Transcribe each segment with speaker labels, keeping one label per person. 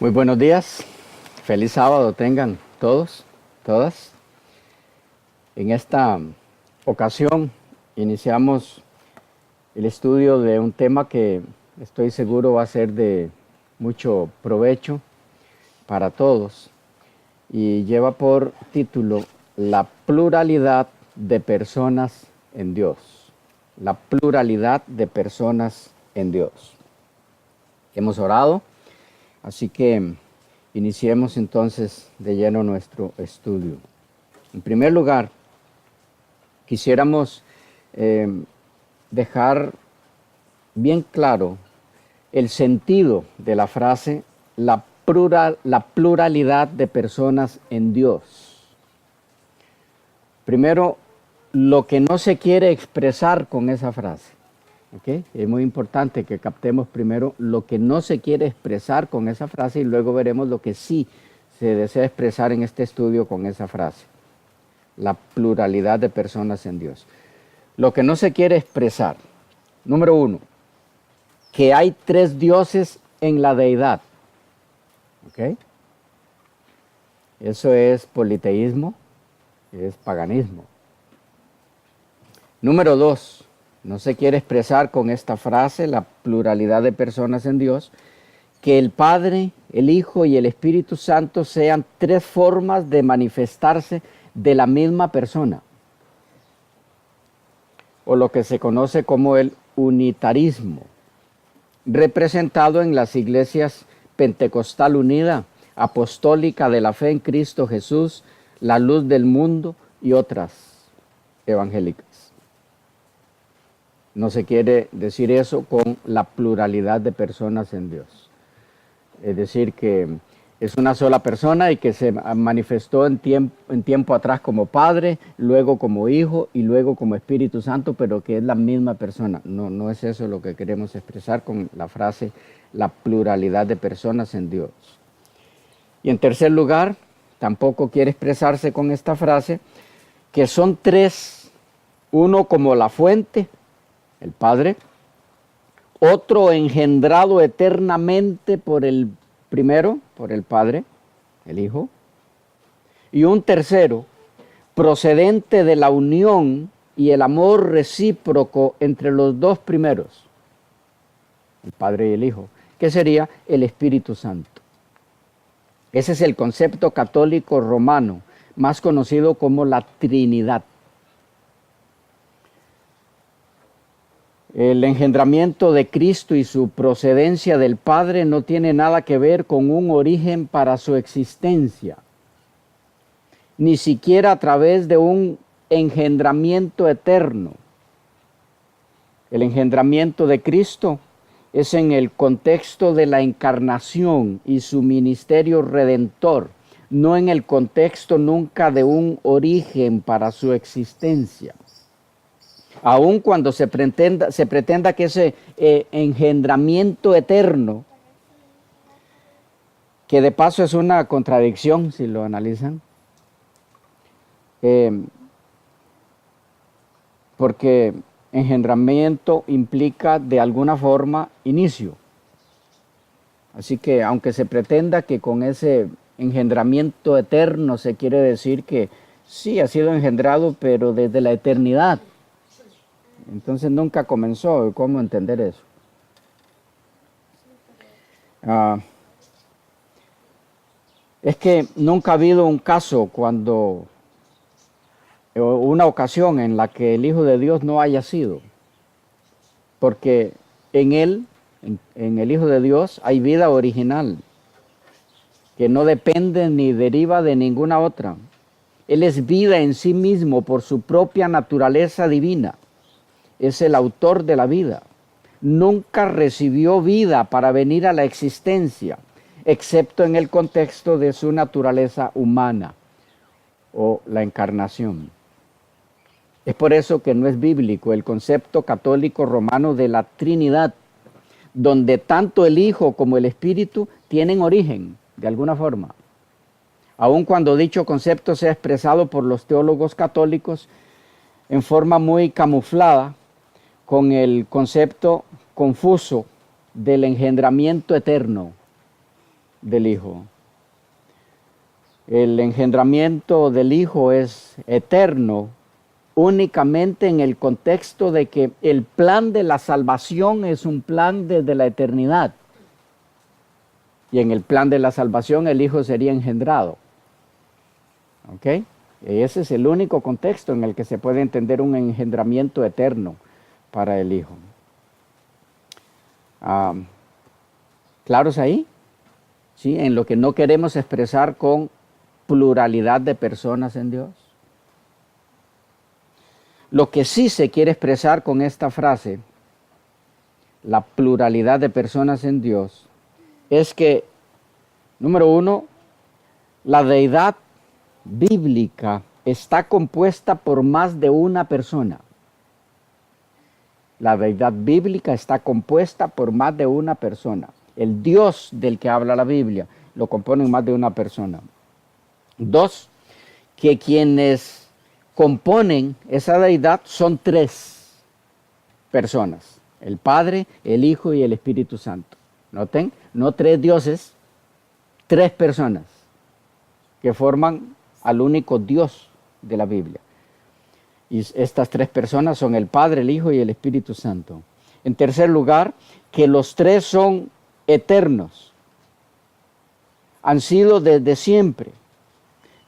Speaker 1: Muy buenos días, feliz sábado tengan todos, todas. En esta ocasión iniciamos el estudio de un tema que estoy seguro va a ser de mucho provecho para todos y lleva por título La pluralidad de personas en Dios. La pluralidad de personas en Dios. Hemos orado. Así que iniciemos entonces de lleno nuestro estudio. En primer lugar, quisiéramos dejar bien claro el sentido de la frase la pluralidad de personas en Dios. Primero, lo que no se quiere expresar con esa frase. ¿Okay? Es muy importante que captemos primero lo que no se quiere expresar con esa frase y luego veremos lo que sí se desea expresar en este estudio con esa frase. La pluralidad de personas en Dios. Lo que no se quiere expresar. Número uno, que hay tres dioses en la deidad. ¿Okay? Eso es politeísmo, es paganismo. Número dos, no se quiere expresar con esta frase la pluralidad de personas en Dios, que el Padre, el Hijo y el Espíritu Santo sean tres formas de manifestarse de la misma persona, o lo que se conoce como el unitarismo, representado en las iglesias Pentecostal Unida, Apostólica de la Fe en Cristo Jesús, La Luz del Mundo y otras evangélicas. No se quiere decir eso con la pluralidad de personas en Dios. Es decir, que es una sola persona y que se manifestó en tiempo atrás como Padre, luego como Hijo y luego como Espíritu Santo, pero que es la misma persona. No es eso lo que queremos expresar con la frase la pluralidad de personas en Dios. Y en tercer lugar, tampoco quiere expresarse con esta frase que son tres, uno como la fuente, el Padre, otro engendrado eternamente por el primero, por el Padre, el Hijo, y un tercero procedente de la unión y el amor recíproco entre los dos primeros, el Padre y el Hijo, que sería el Espíritu Santo. Ese es el concepto católico romano, más conocido como la Trinidad. El engendramiento de Cristo y su procedencia del Padre no tiene nada que ver con un origen para su existencia, ni siquiera a través de un engendramiento eterno. El engendramiento de Cristo es en el contexto de la encarnación y su ministerio redentor, no en el contexto nunca de un origen para su existencia. Aun cuando se pretenda que ese engendramiento eterno, que de paso es una contradicción si lo analizan, porque engendramiento implica de alguna forma inicio. Así que aunque se pretenda que con ese engendramiento eterno se quiere decir que sí ha sido engendrado, pero desde la eternidad. Entonces nunca comenzó. ¿Cómo entender eso? Es que nunca ha habido un caso una ocasión en la que el Hijo de Dios no haya sido. Porque en Él, en el Hijo de Dios, hay vida original, que no depende ni deriva de ninguna otra. Él es vida en sí mismo por su propia naturaleza divina. Es el autor de la vida. Nunca recibió vida para venir a la existencia, excepto en el contexto de su naturaleza humana o la encarnación. Es por eso que no es bíblico el concepto católico romano de la Trinidad, donde tanto el Hijo como el Espíritu tienen origen, de alguna forma. Aun cuando dicho concepto sea expresado por los teólogos católicos en forma muy camuflada, con el concepto confuso del engendramiento eterno. del Hijo. El engendramiento del Hijo es eterno únicamente en el contexto de que el plan de la salvación es un plan desde la eternidad. Y en el plan de la salvación el Hijo sería engendrado. ¿Ok? Ese es el único contexto en el que se puede entender un engendramiento eterno para el Hijo. ¿Claros ahí? ¿Sí? En lo que no queremos expresar con pluralidad de personas en Dios. Lo que sí se quiere expresar con esta frase, la pluralidad de personas en Dios, es que, número uno, la deidad bíblica está compuesta por más de una persona. La deidad bíblica está compuesta por más de una persona. El Dios del que habla la Biblia lo componen más de una persona. Dos, que quienes componen esa deidad son tres personas: el Padre, el Hijo y el Espíritu Santo. Noten, no tres dioses, tres personas que forman al único Dios de la Biblia. Y estas tres personas son el Padre, el Hijo y el Espíritu Santo. En tercer lugar, que los tres son eternos. Han sido desde siempre.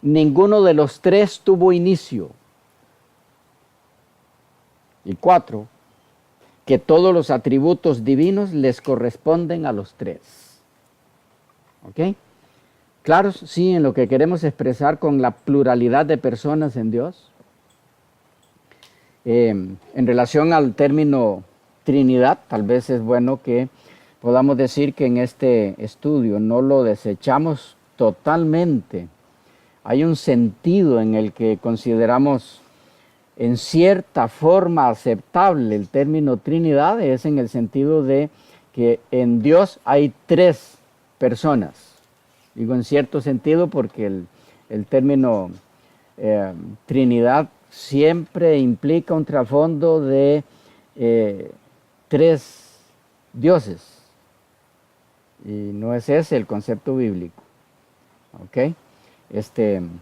Speaker 1: Ninguno de los tres tuvo inicio. Y cuatro, que todos los atributos divinos les corresponden a los tres. ¿Ok? ¿Claros? Sí, en lo que queremos expresar con la pluralidad de personas en Dios. En relación al término Trinidad, tal vez es bueno que podamos decir que en este estudio no lo desechamos totalmente. Hay un sentido en el que consideramos en cierta forma aceptable el término Trinidad, es en el sentido de que en Dios hay tres personas. Digo en cierto sentido porque el término Trinidad siempre implica un trasfondo de tres dioses. Y no es ese el concepto bíblico. ¿Ok?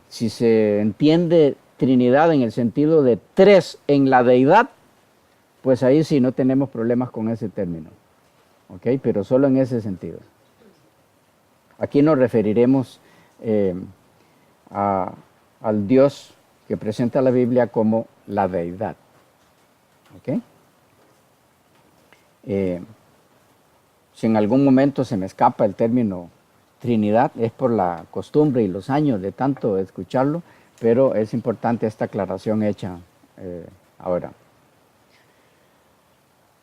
Speaker 1: Si se entiende Trinidad en el sentido de tres en la deidad, pues ahí sí no tenemos problemas con ese término. ¿Ok? Pero solo en ese sentido. Aquí nos referiremos al Dios que presenta la Biblia como la deidad. ¿Ok? Si en algún momento se me escapa el término Trinidad, es por la costumbre y los años de tanto escucharlo, pero es importante esta aclaración hecha ahora.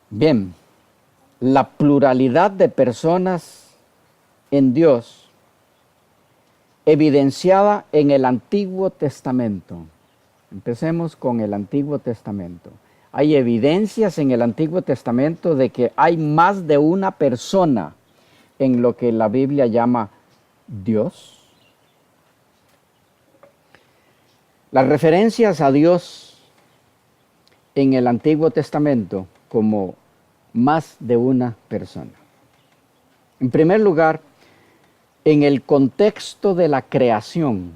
Speaker 1: Bien, la pluralidad de personas en Dios evidenciada en el Antiguo Testamento. Empecemos con el Antiguo Testamento. Hay evidencias en el Antiguo Testamento de que hay más de una persona en lo que la Biblia llama Dios. Las referencias a Dios en el Antiguo Testamento como más de una persona. En primer lugar, en el contexto de la creación,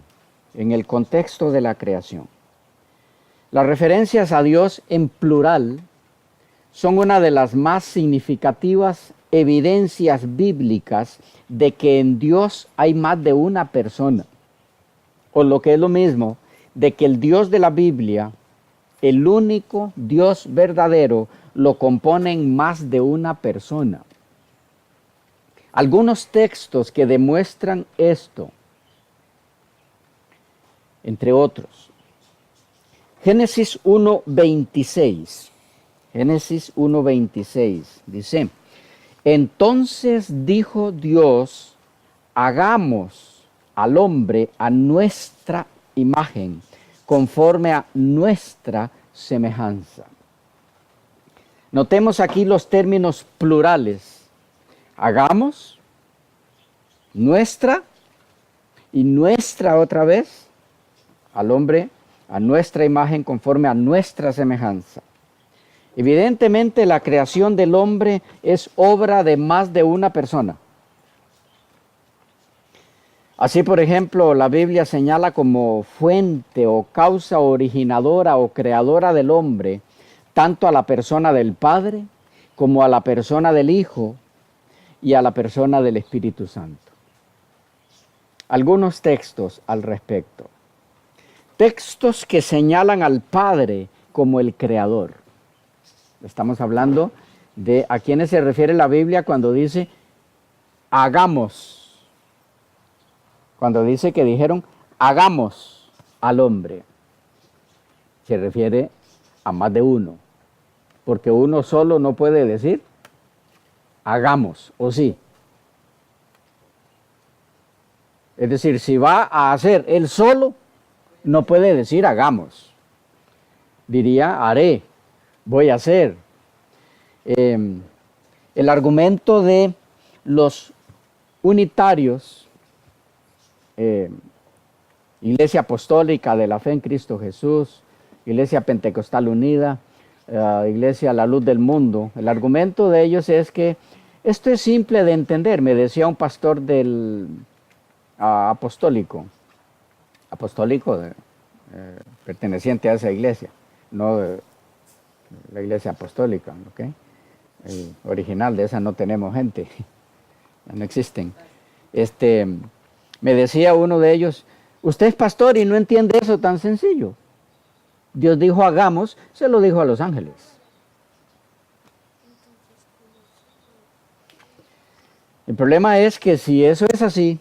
Speaker 1: las referencias a Dios en plural son una de las más significativas evidencias bíblicas de que en Dios hay más de una persona. O lo que es lo mismo, de que el Dios de la Biblia, el único Dios verdadero, lo componen más de una persona. Algunos textos que demuestran esto, entre otros, Génesis 1:26. Génesis 1:26 dice: entonces dijo Dios, hagamos al hombre a nuestra imagen, conforme a nuestra semejanza. Notemos aquí los términos plurales: hagamos, nuestra, y nuestra otra vez, al hombre a nuestra imagen conforme a nuestra semejanza. Evidentemente la creación del hombre es obra de más de una persona. Así, por ejemplo, la Biblia señala como fuente o causa originadora o creadora del hombre tanto a la persona del Padre como a la persona del Hijo y a la persona del Espíritu Santo. Algunos textos al respecto. Textos que señalan al Padre como el Creador. Estamos hablando de a quiénes se refiere la Biblia cuando dice hagamos. Cuando dice que dijeron hagamos al hombre. Se refiere a más de uno. Porque uno solo no puede decir hagamos, ¿o sí? Es decir, si va a hacer él solo, no puede decir hagamos. Diría haré, voy a hacer. El argumento de los unitarios, Iglesia Apostólica de la Fe en Cristo Jesús, Iglesia Pentecostal Unida, Iglesia La Luz del Mundo, el argumento de ellos es que esto es simple de entender. Me decía un pastor del apostólico, perteneciente a esa iglesia, no la iglesia apostólica, ¿ok? El original de esa no tenemos gente, no existen. Me decía uno de ellos, usted es pastor y no entiende eso tan sencillo. Dios dijo hagamos, se lo dijo a los ángeles. El problema es que si eso es así,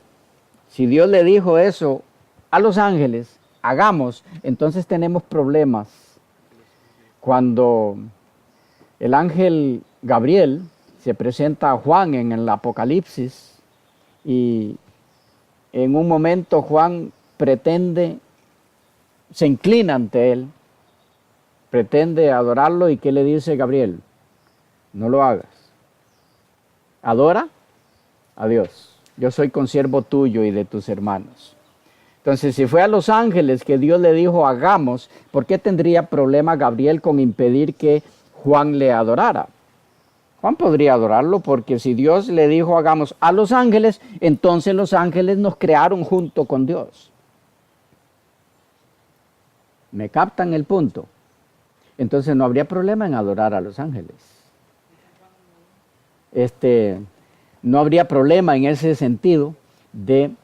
Speaker 1: si Dios le dijo eso a los ángeles, hagamos, entonces tenemos problemas. Cuando el ángel Gabriel se presenta a Juan en el Apocalipsis y en un momento Juan se inclina ante él, pretende adorarlo y ¿qué le dice Gabriel? No lo hagas. Adora a Dios. Yo soy consiervo tuyo y de tus hermanos. Entonces, si fue a los ángeles que Dios le dijo hagamos, ¿por qué tendría problema Gabriel con impedir que Juan le adorara? Juan podría adorarlo porque si Dios le dijo hagamos a los ángeles, entonces los ángeles nos crearon junto con Dios. ¿Me captan el punto? Entonces no habría problema en adorar a los ángeles. No habría problema en ese sentido de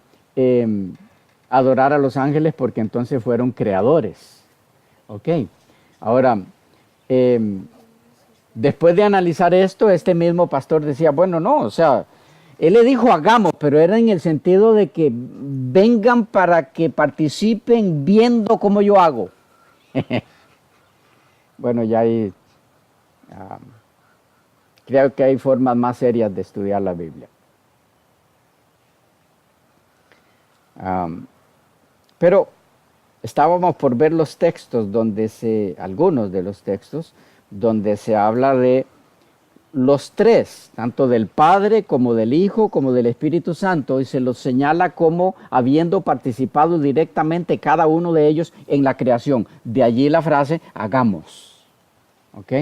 Speaker 1: adorar a los ángeles porque entonces fueron creadores. Ok. Ahora, después de analizar esto, este mismo pastor decía, bueno, no, o sea, él le dijo hagamos, pero era en el sentido de que vengan para que participen viendo cómo yo hago. Bueno, ya hay, creo que hay formas más serias de estudiar la Biblia. Pero estábamos por ver los textos algunos de los textos, donde se habla de los tres, tanto del Padre como del Hijo, como del Espíritu Santo, y se los señala como habiendo participado directamente cada uno de ellos en la creación. De allí la frase, hagamos. ¿Ok?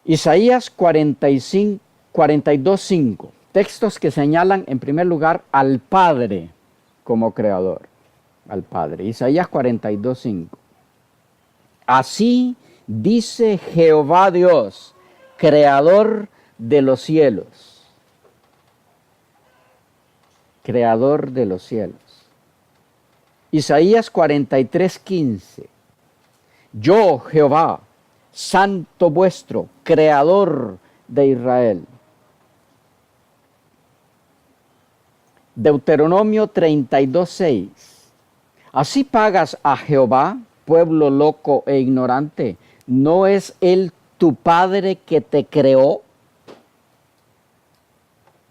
Speaker 1: Isaías 42:5, textos que señalan en primer lugar al Padre como creador, al Padre. Isaías 42:5. Así dice Jehová Dios, creador de los cielos. Creador de los cielos. Isaías 43:15. Yo, Jehová, santo vuestro, creador de Israel. Deuteronomio 32:6. Así pagas a Jehová, pueblo loco e ignorante. ¿No es él tu Padre que te creó?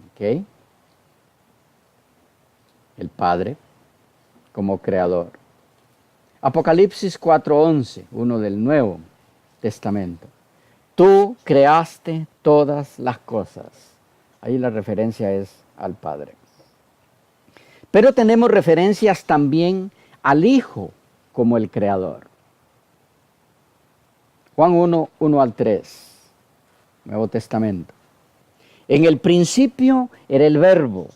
Speaker 1: ¿Ok? El Padre como creador. Apocalipsis 4:11, uno del Nuevo Testamento. Tú creaste todas las cosas. Ahí la referencia es al Padre. Pero tenemos referencias también al Hijo como el creador. Juan 1:1-3, Nuevo Testamento. En el principio era el Verbo,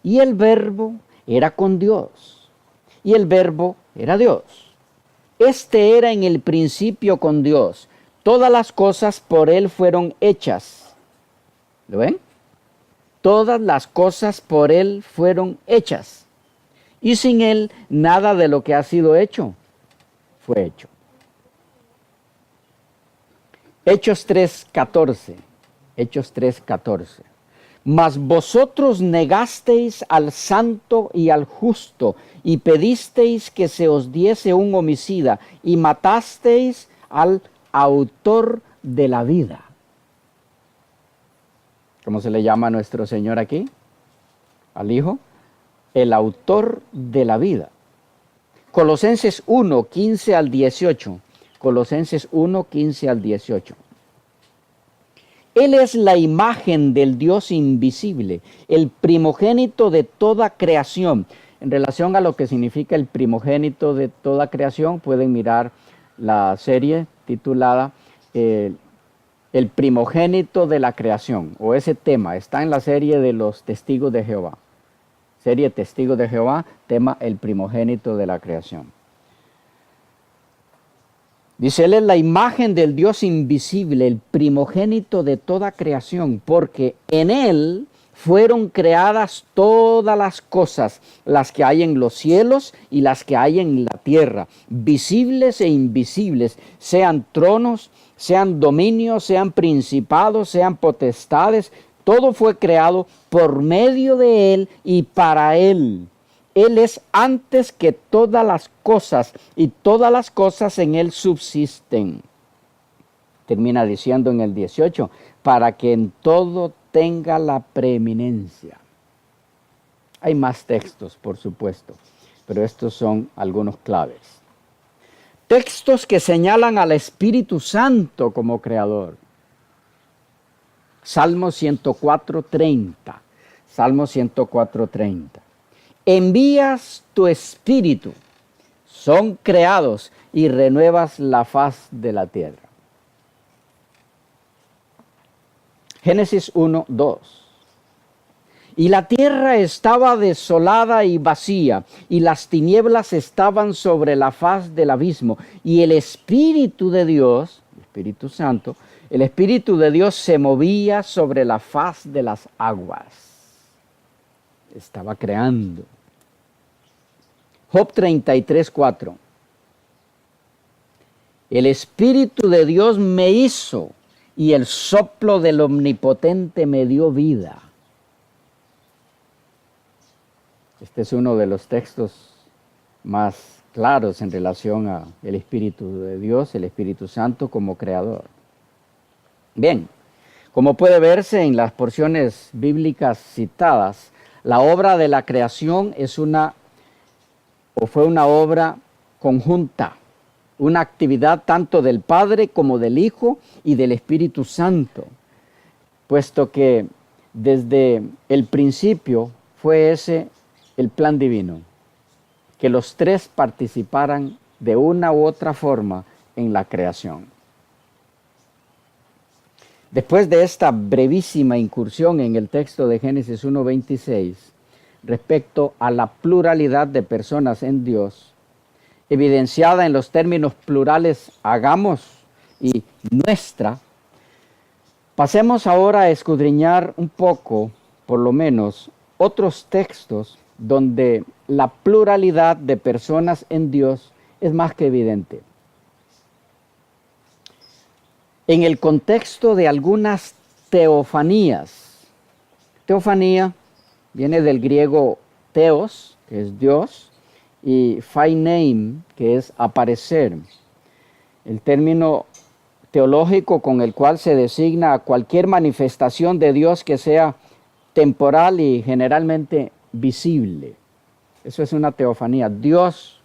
Speaker 1: Y el Verbo era con Dios, y el Verbo era Dios. Este era en el principio con Dios. Todas las cosas por Él fueron hechas. ¿Lo ven? Todas las cosas por Él fueron hechas. Y sin Él, nada de lo que ha sido hecho fue hecho. Hechos 3:14. Hechos 3:14. Mas vosotros negasteis al santo y al justo, y pedisteis que se os diese un homicida, y matasteis al autor de la vida. ¿Cómo se le llama a nuestro Señor aquí? Al Hijo. El autor de la vida. Colosenses 1:15 al 18. Colosenses 1:15 al 18. Él es la imagen del Dios invisible, el primogénito de toda creación. En relación a lo que significa el primogénito de toda creación, pueden mirar la serie titulada El primogénito de la creación, o ese tema, está en la serie de los Testigos de Jehová. Serie Testigos de Jehová, tema el primogénito de la creación. Dice, Él es la imagen del Dios invisible, el primogénito de toda creación, porque en Él fueron creadas todas las cosas, las que hay en los cielos y las que hay en la tierra, visibles e invisibles, sean tronos, sean dominios, sean principados, sean potestades. Todo fue creado por medio de Él y para Él. Él es antes que todas las cosas, y todas las cosas en Él subsisten. Termina diciendo en el 18, para que en todo tenga la preeminencia. Hay más textos, por supuesto, pero estos son algunos claves. Textos que señalan al Espíritu Santo como creador. Salmo 104:30. Salmo 104:30. Envías tu espíritu, son creados y renuevas la faz de la tierra. Génesis 1:2. Y la tierra estaba desolada y vacía, y las tinieblas estaban sobre la faz del abismo, y el Espíritu de Dios, el Espíritu Santo, el Espíritu de Dios se movía sobre la faz de las aguas. Estaba creando. Job 33:4. El Espíritu de Dios me hizo, y el soplo del Omnipotente me dio vida. Este es uno de los textos más claros en relación al Espíritu de Dios, el Espíritu Santo como creador. Bien, como puede verse en las porciones bíblicas citadas, la obra de la creación fue una obra conjunta, una actividad tanto del Padre como del Hijo y del Espíritu Santo, puesto que desde el principio fue ese el plan divino, que los tres participaran de una u otra forma en la creación. Después de esta brevísima incursión en el texto de Génesis 1:26, respecto a la pluralidad de personas en Dios, evidenciada en los términos plurales hagamos y nuestra, pasemos ahora a escudriñar un poco, por lo menos, otros textos donde la pluralidad de personas en Dios es más que evidente. En el contexto de algunas teofanías. Teofanía viene del griego theos, que es Dios, y phainein, que es aparecer. El término teológico con el cual se designa a cualquier manifestación de Dios que sea temporal y generalmente visible. Eso es una teofanía. Dios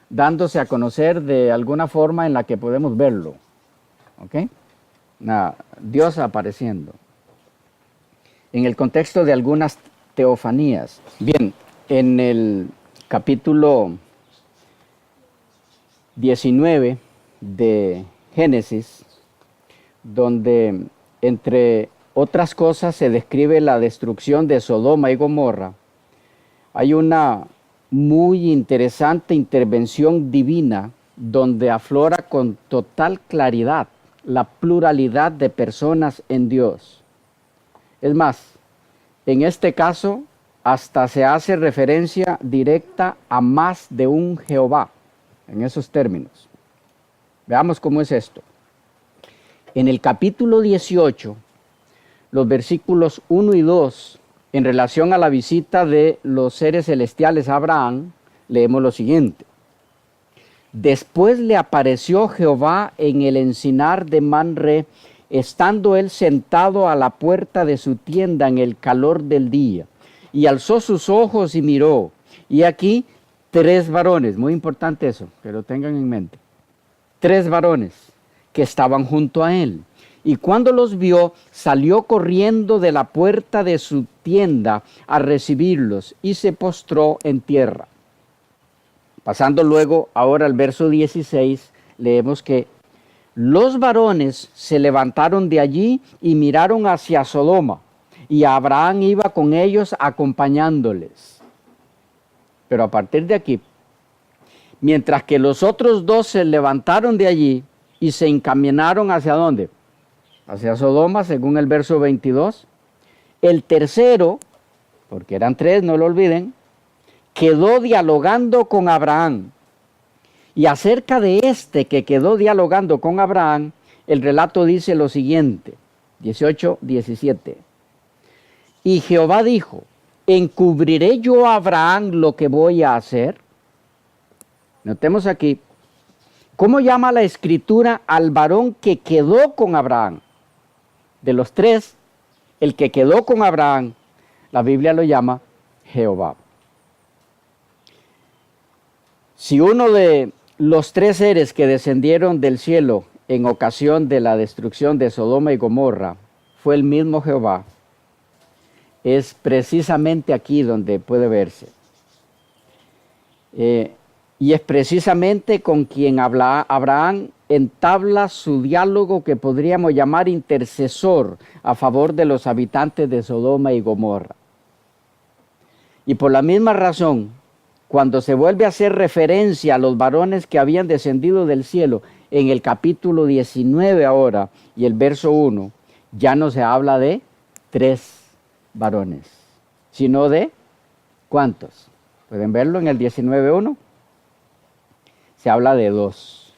Speaker 1: dándose a conocer de alguna forma en la que podemos verlo. ¿Ok? Dios apareciendo. En el contexto de algunas teofanías. Bien, en el capítulo 19 de Génesis, donde entre otras cosas se describe la destrucción de Sodoma y Gomorra, hay una muy interesante intervención divina donde aflora con total claridad la pluralidad de personas en Dios. Es más, en este caso, hasta se hace referencia directa a más de un Jehová, en esos términos. Veamos cómo es esto. En el capítulo 18, los versículos 1 y 2, en relación a la visita de los seres celestiales a Abraham, leemos lo siguiente. Después le apareció Jehová en el encinar de Manre, estando él sentado a la puerta de su tienda en el calor del día. Y alzó sus ojos y miró. Y aquí 3 varones, muy importante eso, que lo tengan en mente. 3 varones que estaban junto a él. Y cuando los vio, salió corriendo de la puerta de su tienda a recibirlos y se postró en tierra. Pasando luego ahora al verso 16, leemos que los varones se levantaron de allí y miraron hacia Sodoma, y Abraham iba con ellos acompañándoles. Pero a partir de aquí, mientras que los otros 2 se levantaron de allí y se encaminaron ¿hacia dónde? Hacia Sodoma, según el verso 22. El tercero, porque eran 3, no lo olviden, quedó dialogando con Abraham. Y acerca de este que quedó dialogando con Abraham, el relato dice lo siguiente, 18, 17. Y Jehová dijo, ¿encubriré yo a Abraham lo que voy a hacer? Notemos aquí, ¿cómo llama la Escritura al varón que quedó con Abraham? De los 3, el que quedó con Abraham, la Biblia lo llama Jehová. Si uno de los 3 seres que descendieron del cielo en ocasión de la destrucción de Sodoma y Gomorra fue el mismo Jehová, es precisamente aquí donde puede verse. Y es precisamente con quien Abraham entabla su diálogo que podríamos llamar intercesor a favor de los habitantes de Sodoma y Gomorra. Y por la misma razón, cuando se vuelve a hacer referencia a los varones que habían descendido del cielo en el capítulo 19 ahora y el verso 1, ya no se habla de 3 varones, sino de ¿cuántos? ¿Pueden verlo en el 19.1? Se habla de 2.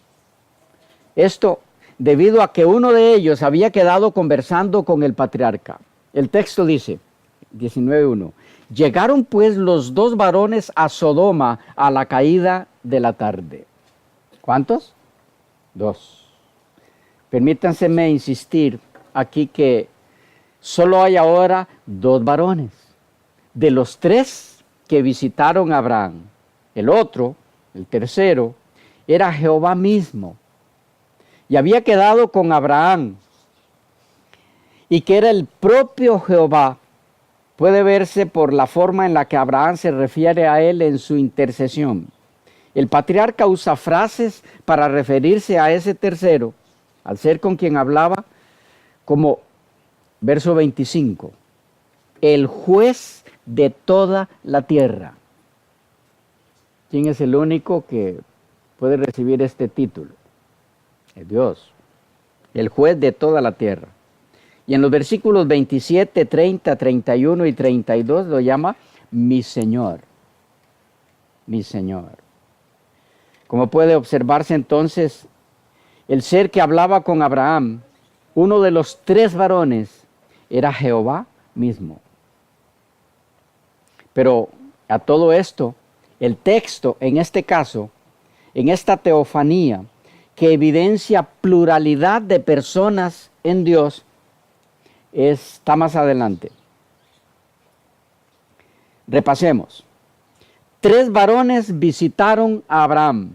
Speaker 1: Esto debido a que uno de ellos había quedado conversando con el patriarca. El texto dice, 19.1, llegaron pues los 2 varones a Sodoma a la caída de la tarde. ¿Cuántos? 2. Permítanseme insistir aquí que solo hay ahora 2 varones. De los 3 que visitaron a Abraham, el otro, el tercero, era Jehová mismo. Y había quedado con Abraham. Y que era el propio Jehová. Puede verse por la forma en la que Abraham se refiere a él en su intercesión. El patriarca usa frases para referirse a ese tercero, al ser con quien hablaba, como verso 25, el juez de toda la tierra. ¿Quién es el único que puede recibir este título? Es Dios, el juez de toda la tierra. Y en los versículos 27, 30, 31 y 32 lo llama mi Señor. Mi Señor. Como puede observarse entonces, el ser que hablaba con Abraham, uno de los 3 varones, era Jehová mismo. Pero a todo esto, el texto en este caso, en esta teofanía, que evidencia pluralidad de personas en Dios, está más adelante. Repasemos. 3 varones visitaron a Abraham.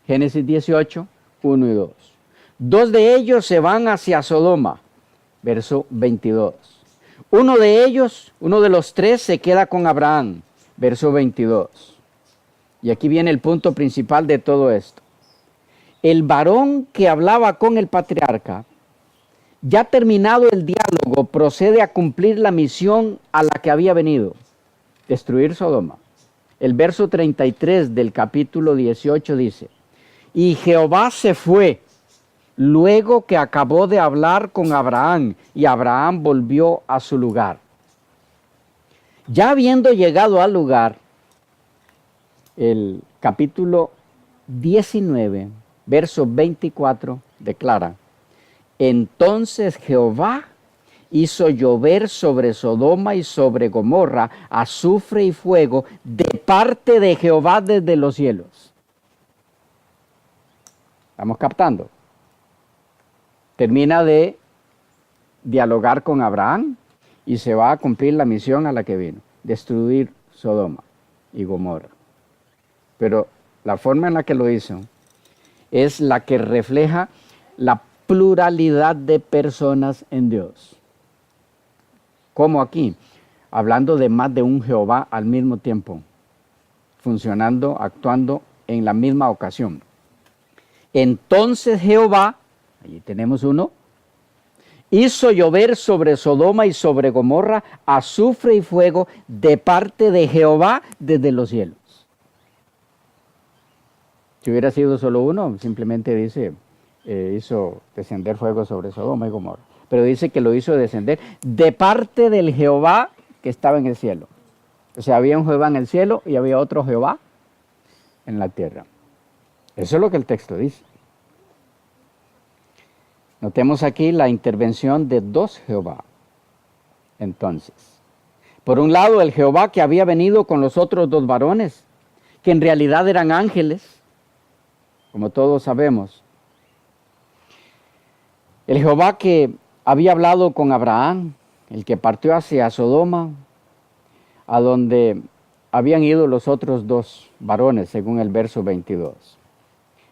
Speaker 1: Génesis 18, 1 y 2. 2 de ellos se van hacia Sodoma. Verso 22. Uno de ellos, uno de los 3, se queda con Abraham. Verso 22. Y aquí viene el punto principal de todo esto. El varón que hablaba con el patriarca, ya terminado el diálogo, procede a cumplir la misión a la que había venido, destruir Sodoma. El verso 33 del capítulo 18 dice, y Jehová se fue luego que acabó de hablar con Abraham, y Abraham volvió a su lugar. Ya habiendo llegado al lugar, el capítulo 19, verso 24, declara, entonces Jehová hizo llover sobre Sodoma y sobre Gomorra azufre y fuego de parte de Jehová desde los cielos. ¿Estamos captando? Termina de dialogar con Abraham y se va a cumplir la misión a la que vino, destruir Sodoma y Gomorra. Pero la forma en la que lo hizo es la que refleja la pluralidad de personas en Dios. Como aquí, hablando de más de un Jehová al mismo tiempo, funcionando, actuando en la misma ocasión. Entonces Jehová, allí tenemos uno, hizo llover sobre Sodoma y sobre Gomorra azufre y fuego de parte de Jehová desde los cielos. Si hubiera sido solo uno, simplemente dice, hizo descender fuego sobre Sodoma y Gomorra. Pero dice que lo hizo descender de parte del Jehová que estaba en el cielo. O sea, había un Jehová en el cielo y había otro Jehová en la tierra. Eso es lo que el texto dice. Notemos aquí la intervención de dos Jehová. Entonces, por un lado, el Jehová que había venido con los otros dos varones, que en realidad eran ángeles, como todos sabemos. El Jehová que había hablado con Abraham, el que partió hacia Sodoma, a donde habían ido los otros dos varones, según el verso 22.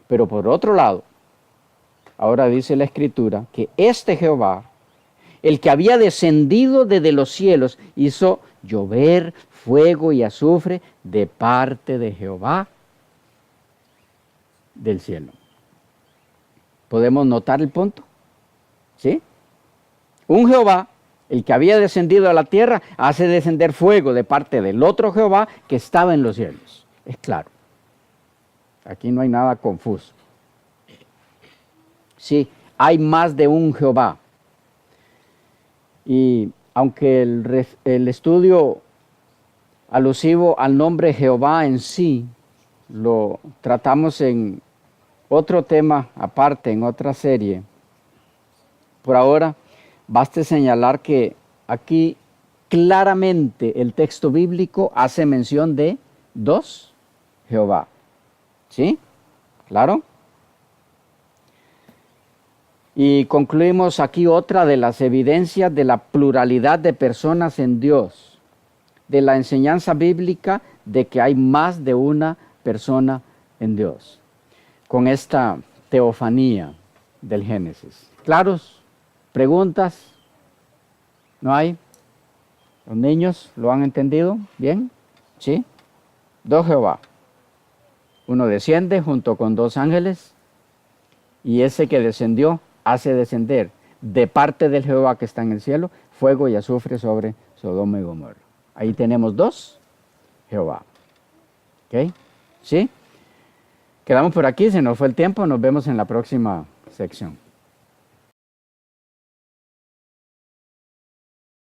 Speaker 1: Pero por otro lado, ahora dice la Escritura que este Jehová, el que había descendido desde los cielos, hizo llover fuego y azufre de parte de Jehová del cielo. ¿Podemos notar el punto? ¿Sí? Un Jehová, el que había descendido a la tierra, hace descender fuego de parte del otro Jehová que estaba en los cielos. Es claro. Aquí no hay nada confuso. Sí, hay más de un Jehová. Y aunque el estudio alusivo al nombre Jehová en sí, lo tratamos en otro tema aparte, en otra serie, por ahora baste señalar que aquí claramente el texto bíblico hace mención de dos Jehová. ¿Sí? ¿Claro? Y concluimos aquí otra de las evidencias de la pluralidad de personas en Dios, de la enseñanza bíblica de que hay más de una persona en Dios, con esta teofanía del Génesis. ¿Claros? ¿Preguntas? ¿No hay? ¿Los niños lo han entendido bien? ¿Sí? Dos Jehová. Uno desciende junto con dos ángeles y ese que descendió hace descender de parte del Jehová que está en el cielo fuego y azufre sobre Sodoma y Gomorra. Ahí tenemos dos Jehová. ¿Ok? ¿Sí? Quedamos por aquí, se nos fue el tiempo, nos vemos en la próxima sección.